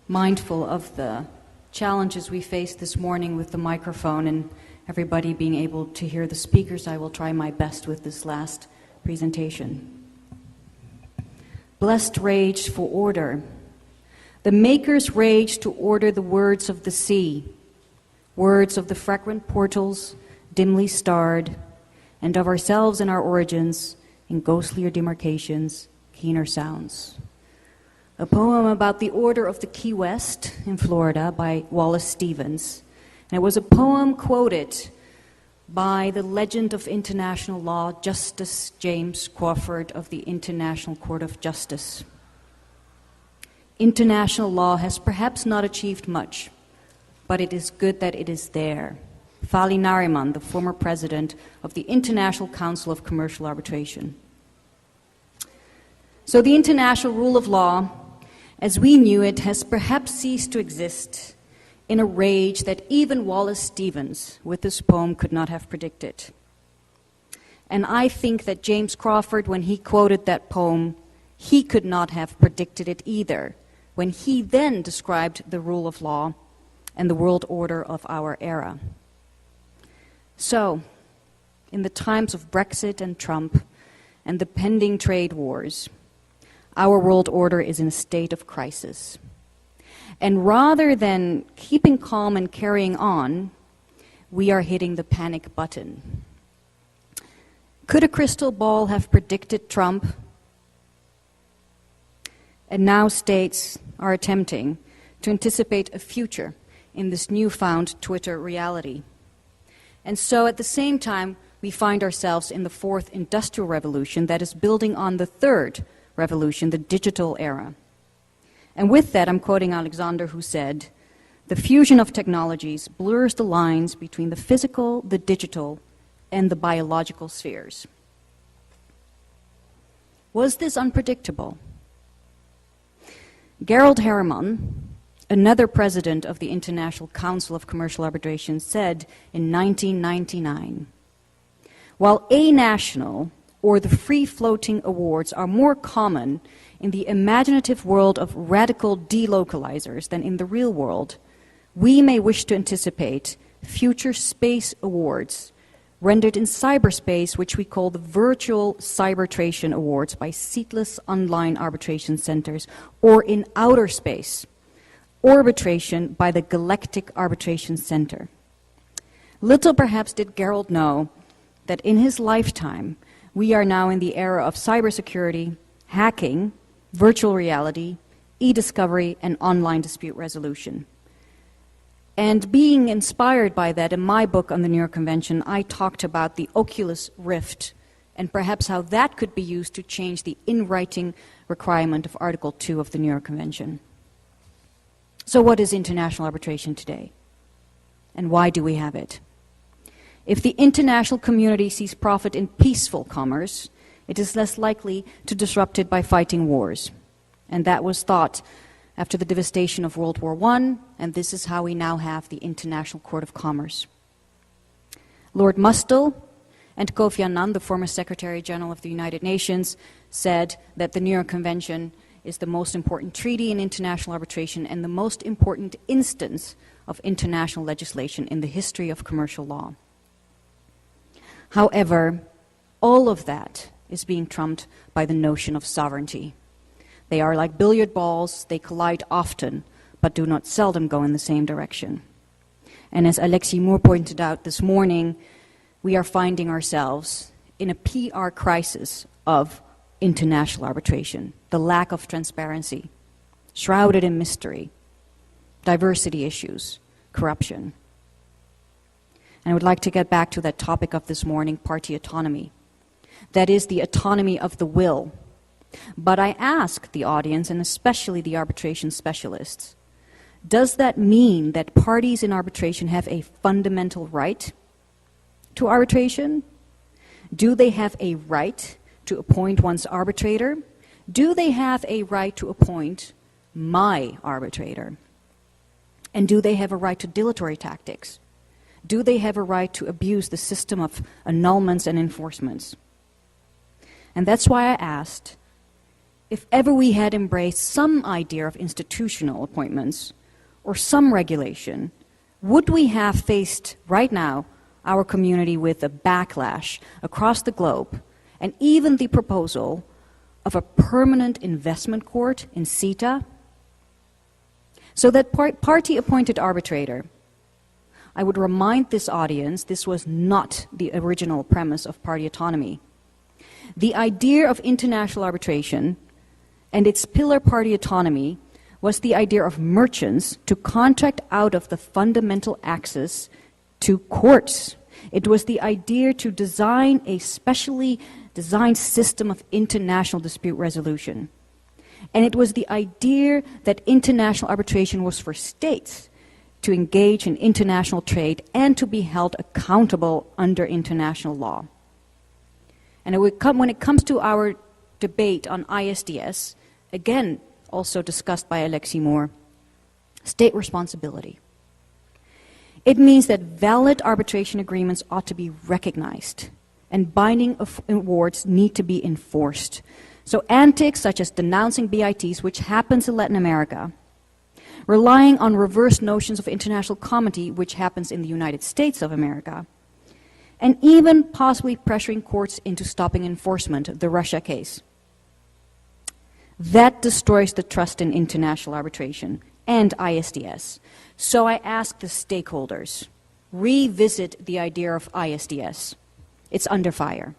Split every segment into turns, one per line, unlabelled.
mindful of the challenges we faced this morning with the microphone and everybody being able to hear the speakers, I will try my best with this last presentation. Blessed rage for order. The makers rage to order the words of the sea, words of the fragrant portals, dimly starred, and of ourselves and our origins in ghostlier demarcations, keener sounds. A poem about the order of the Key West in Florida by Wallace Stevens. And it was a poem quoted by the legend of international law, Justice James Crawford of the International Court of Justice. International law has perhaps not achieved much, but it is good that it is there. Fali Nariman, the former president of the International Council of Commercial Arbitration. So the international rule of law, as we knew it, has perhaps ceased to exist in a rage that even Wallace Stevens, with this poem, could not have predicted. And I think that James Crawford, when he quoted that poem, he could not have predicted it either, when he then described the rule of law and the world order of our era. So, in the times of Brexit and Trump and the pending trade wars, our world order is in a state of crisis. And rather than keeping calm and carrying on, we are hitting the panic button. Could a crystal ball have predicted Trump? And now states are attempting to anticipate a future in this newfound Twitter reality. And so at the same time, we find ourselves in the fourth industrial revolution that is building on the third revolution, the digital era. And with that, I'm quoting Alexander, who said, "The fusion of technologies blurs the lines between the physical, the digital, and the biological spheres." Was this unpredictable? Gerald Herrmann, another president of the International Council of Commercial Arbitration, said in 1999, "While a-national or the free-floating awards are more common in the imaginative world of radical delocalizers than in the real world, we may wish to anticipate future space awards rendered in cyberspace, which we call the virtual cybernation awards by seatless online arbitration centers, or in outer space, arbitration by the Galactic Arbitration Center." Little perhaps did Gerald know that in his lifetime, we are now in the era of cybersecurity, hacking, virtual reality, e-discovery, and online dispute resolution. And being inspired by that, in my book on the New York Convention, I talked about the Oculus Rift and perhaps how that could be used to change the in-writing requirement of Article 2 of the New York Convention. So what is international arbitration today? And why do we have it? If the international community sees profit in peaceful commerce, it is less likely to disrupt it by fighting wars. And that was thought after the devastation of World War I, and this is how we now have the International Court of Commerce. Lord Mustill and Kofi Annan, the former Secretary General of the United Nations, said that the New York Convention is the most important treaty in international arbitration and the most important instance of international legislation in the history of commercial law. However, all of that is being trumped by the notion of sovereignty. They are like billiard balls, they collide often, but do not seldom go in the same direction. And as Alexi Moore pointed out this morning, we are finding ourselves in a PR crisis of international arbitration, the lack of transparency, shrouded in mystery, diversity issues, corruption. And I would like to get back to that topic of this morning, party autonomy. That is the autonomy of the will. But I ask the audience, and especially the arbitration specialists, does that mean that parties in arbitration have a fundamental right to arbitration? Do they have a right to appoint one's arbitrator? Do they have a right to appoint my arbitrator? And do they have a right to dilatory tactics? Do they have a right to abuse the system of annulments and enforcements? And that's why I asked, if ever we had embraced some idea of institutional appointments or some regulation, would we have faced right now our community with a backlash across the globe and even the proposal of a permanent investment court in CETA? So that party-appointed arbitrator, I would remind this audience, this was not the original premise of party autonomy. The idea of international arbitration and its pillar party autonomy was the idea of merchants to contract out of the fundamental access to courts. It was the idea to design a specially designed system of international dispute resolution. And it was the idea that international arbitration was for states to engage in international trade and to be held accountable under international law. And when it comes to our debate on ISDS, again, also discussed by Alexi Moore, state responsibility. It means that valid arbitration agreements ought to be recognized, and binding awards need to be enforced. So antics such as denouncing BITs, which happens in Latin America, relying on reverse notions of international comity, which happens in the United States of America, and even possibly pressuring courts into stopping enforcement, the Russia case. That destroys the trust in international arbitration and ISDS. So I ask the stakeholders, revisit the idea of ISDS. It's under fire.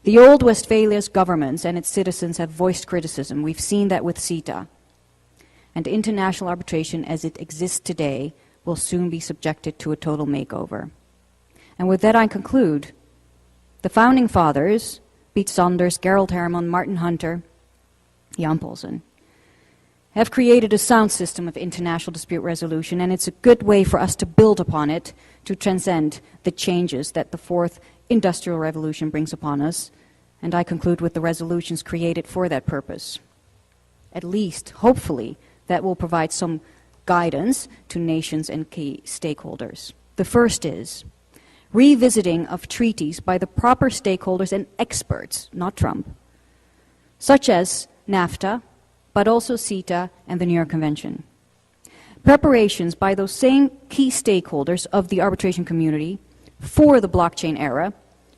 The old Westphalia's governments and its citizens have voiced criticism. We've seen that with CETA. And international arbitration as it exists today will soon be subjected to a total makeover. And with that I conclude. The founding fathers, Piet Sanders, Gerald Herman, Martin Hunter, Jan Paulsson, have created a sound system of international dispute resolution, and it's a good way for us to build upon it to transcend the changes that the fourth industrial revolution brings upon us. And I conclude with the resolutions created for that purpose. At least, hopefully, that will provide some guidance to nations and key stakeholders. The first is revisiting of treaties by the proper stakeholders and experts, not Trump, such as NAFTA, but also CETA and the New York Convention. Preparations by those same key stakeholders of the arbitration community for the blockchain era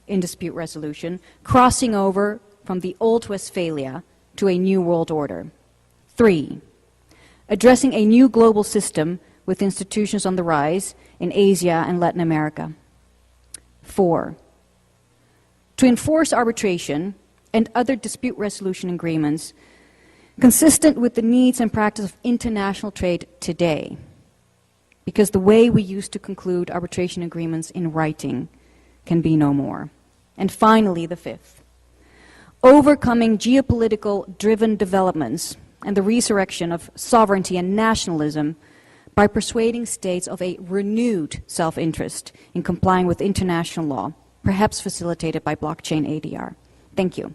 in dispute resolution, crossing over from the old Westphalia to a new world order. 3, addressing a new global system with institutions on the rise in Asia and Latin America. 4, to enforce arbitration and other dispute resolution agreements consistent with the needs and practice of international trade today, because the way we used to conclude arbitration agreements in writing can be no more. And finally, the 5th, overcoming geopolitical driven developments and the resurrection of sovereignty and nationalism by persuading states of a renewed self-interest in complying with international law, perhaps facilitated by blockchain ADR. Thank you.